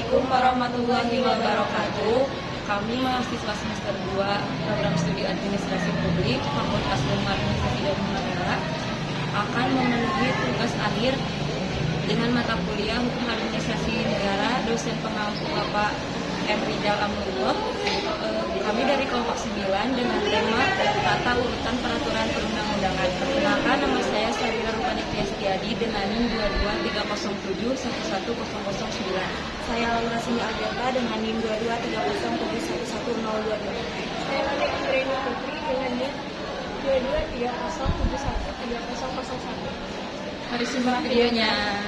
Assalamualaikum warahmatullahi wabarakatuh. Kami mahasiswa semester 2 program studi administrasi publik Fakultas Ilmu Administrasi dan Negara akan memenuhi tugas akhir dengan mata kuliah Hukum Administrasi Negara dosen pengampu Bapak M. Rizal Amrullah. Kami dari kelompok 9 dengan tema tata urutan peraturan perundang-undangan. Perkenalkan, nama saya Sabila Rupani Tiastiadi dengan NIM 22307110009. Saya Laura Sini Alberta dengan NIM 223071102. Saya Nadia Anggreni Putri dengan NIM 22307130001. Mari simak videonya.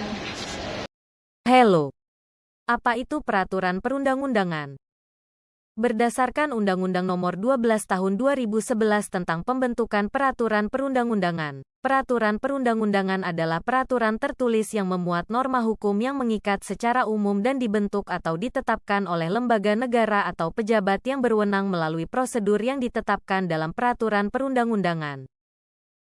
Hello. Apa itu peraturan perundang-undangan? Berdasarkan Undang-Undang Nomor 12 Tahun 2011 tentang pembentukan peraturan perundang-undangan, peraturan perundang-undangan adalah peraturan tertulis yang memuat norma hukum yang mengikat secara umum dan dibentuk atau ditetapkan oleh lembaga negara atau pejabat yang berwenang melalui prosedur yang ditetapkan dalam peraturan perundang-undangan.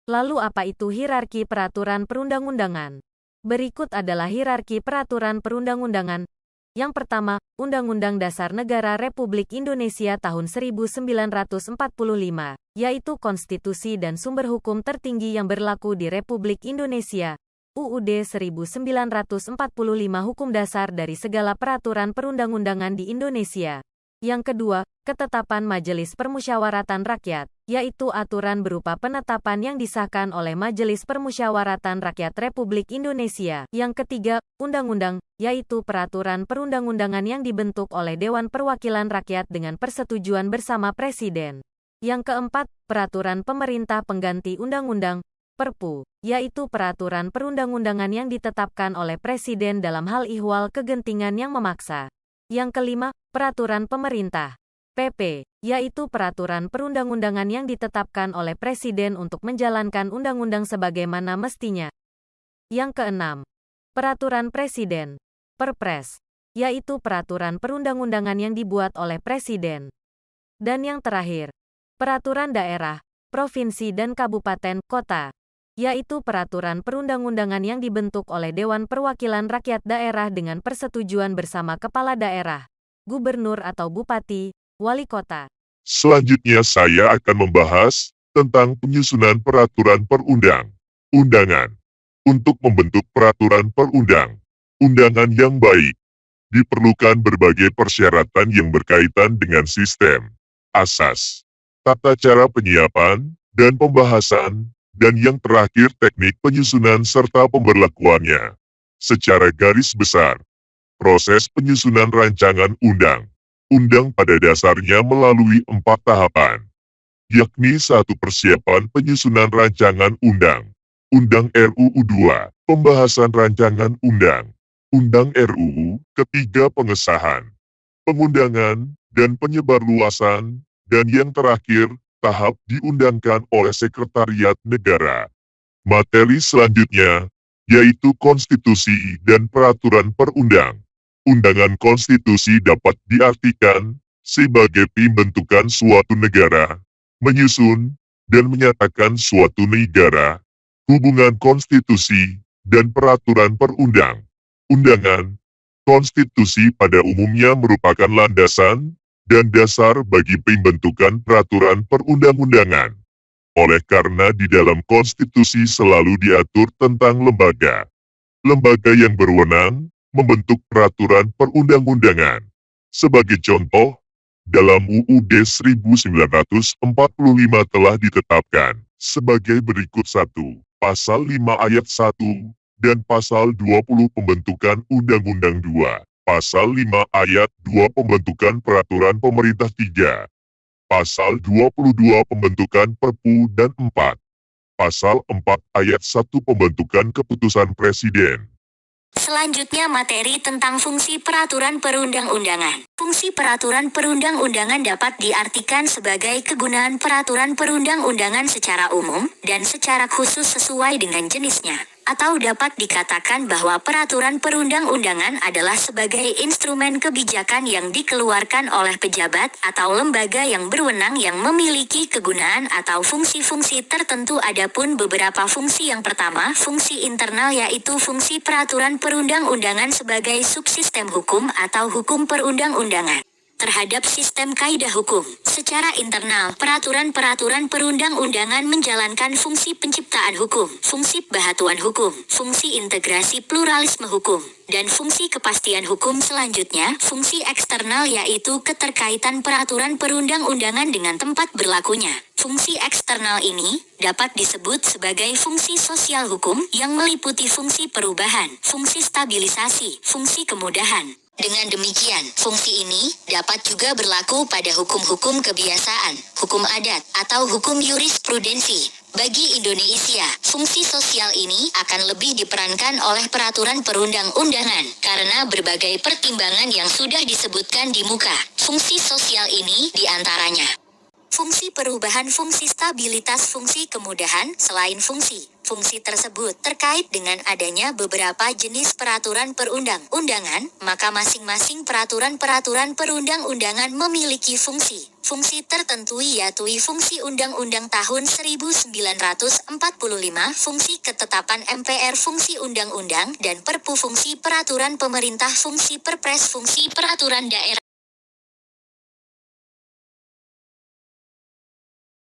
Lalu apa itu hierarki peraturan perundang-undangan? Berikut adalah hierarki peraturan perundang-undangan. Yang pertama, Undang-Undang Dasar Negara Republik Indonesia tahun 1945, yaitu konstitusi dan sumber hukum tertinggi yang berlaku di Republik Indonesia. UUD 1945 Hukum Dasar dari segala peraturan perundang-undangan di Indonesia. Yang kedua, ketetapan Majelis Permusyawaratan Rakyat, yaitu aturan berupa penetapan yang disahkan oleh Majelis Permusyawaratan Rakyat Republik Indonesia. Yang ketiga, undang-undang, yaitu peraturan perundang-undangan yang dibentuk oleh Dewan Perwakilan Rakyat dengan persetujuan bersama Presiden. Yang keempat, peraturan pemerintah pengganti undang-undang, Perpu, yaitu peraturan perundang-undangan yang ditetapkan oleh Presiden dalam hal ihwal kegentingan yang memaksa. Yang kelima, peraturan pemerintah, PP, yaitu peraturan perundang-undangan yang ditetapkan oleh Presiden untuk menjalankan undang-undang sebagaimana mestinya. Yang keenam, peraturan Presiden, Perpres, yaitu peraturan perundang-undangan yang dibuat oleh Presiden. Dan yang terakhir, peraturan daerah, provinsi dan kabupaten, kota, yaitu peraturan perundang-undangan yang dibentuk oleh Dewan Perwakilan Rakyat Daerah dengan persetujuan bersama Kepala Daerah, Gubernur atau Bupati, Wali Kota. Selanjutnya saya akan membahas tentang penyusunan peraturan perundang-undangan. Untuk membentuk peraturan perundang-undangan yang baik, diperlukan berbagai persyaratan yang berkaitan dengan sistem, asas, tata cara penyiapan, dan pembahasan, dan yang terakhir teknik penyusunan serta pemberlakuannya. Secara garis besar, proses penyusunan rancangan undang-undang pada dasarnya melalui 4 tahapan, yakni 1. Persiapan penyusunan rancangan undang-undang RUU 2, pembahasan rancangan undang-undang RUU, ketiga pengesahan, pengundangan, dan penyebarluasan, dan yang terakhir, tahap diundangkan oleh Sekretariat Negara. Materi selanjutnya, yaitu konstitusi dan peraturan perundang-undangan. Konstitusi dapat diartikan sebagai pembentukan suatu negara, menyusun dan menyatakan suatu negara. Hubungan konstitusi dan peraturan perundang-undangan. Konstitusi pada umumnya merupakan landasan dan dasar bagi pembentukan peraturan perundang-undangan. Oleh karena di dalam konstitusi selalu diatur tentang lembaga yang berwenang membentuk peraturan perundang-undangan. Sebagai contoh, dalam UUD 1945 telah ditetapkan sebagai berikut: 1. Pasal 5 ayat 1 dan Pasal 20 pembentukan Undang-Undang 2. Pasal 5 ayat 2 pembentukan peraturan pemerintah 3. Pasal 22 pembentukan Perpu dan 4. Pasal 4 ayat 1 pembentukan keputusan Presiden. Selanjutnya materi tentang fungsi peraturan perundang-undangan. Fungsi peraturan perundang-undangan dapat diartikan sebagai kegunaan peraturan perundang-undangan secara umum dan secara khusus sesuai dengan jenisnya. Atau dapat dikatakan bahwa peraturan perundang-undangan adalah sebagai instrumen kebijakan yang dikeluarkan oleh pejabat atau lembaga yang berwenang yang memiliki kegunaan atau fungsi-fungsi tertentu. Adapun beberapa fungsi, yang pertama, fungsi internal, yaitu fungsi peraturan perundang-undangan sebagai subsistem hukum atau hukum perundang-undangan terhadap sistem kaidah hukum. Secara internal, peraturan-peraturan perundang-undangan menjalankan fungsi penciptaan hukum, fungsi pembahatuan hukum, fungsi integrasi pluralisme hukum, dan fungsi kepastian hukum. Selanjutnya, fungsi eksternal, yaitu keterkaitan peraturan perundang-undangan dengan tempat berlakunya. Fungsi eksternal ini dapat disebut sebagai fungsi sosial hukum yang meliputi fungsi perubahan, fungsi stabilisasi, fungsi kemudahan. Dengan demikian, fungsi ini dapat juga berlaku pada hukum-hukum kebiasaan, hukum adat, atau hukum jurisprudensi. Bagi Indonesia, fungsi sosial ini akan lebih diperankan oleh peraturan perundang-undangan karena berbagai pertimbangan yang sudah disebutkan di muka. Fungsi sosial ini diantaranya fungsi perubahan, fungsi stabilitas, fungsi kemudahan. Selain fungsi tersebut terkait dengan adanya beberapa jenis peraturan perundang-undangan, maka masing-masing peraturan perundang-undangan memiliki fungsi tertentu, yaitu fungsi Undang-Undang tahun 1945, fungsi ketetapan MPR, fungsi undang-undang dan Perpu, fungsi peraturan pemerintah, fungsi Perpres, fungsi peraturan daerah.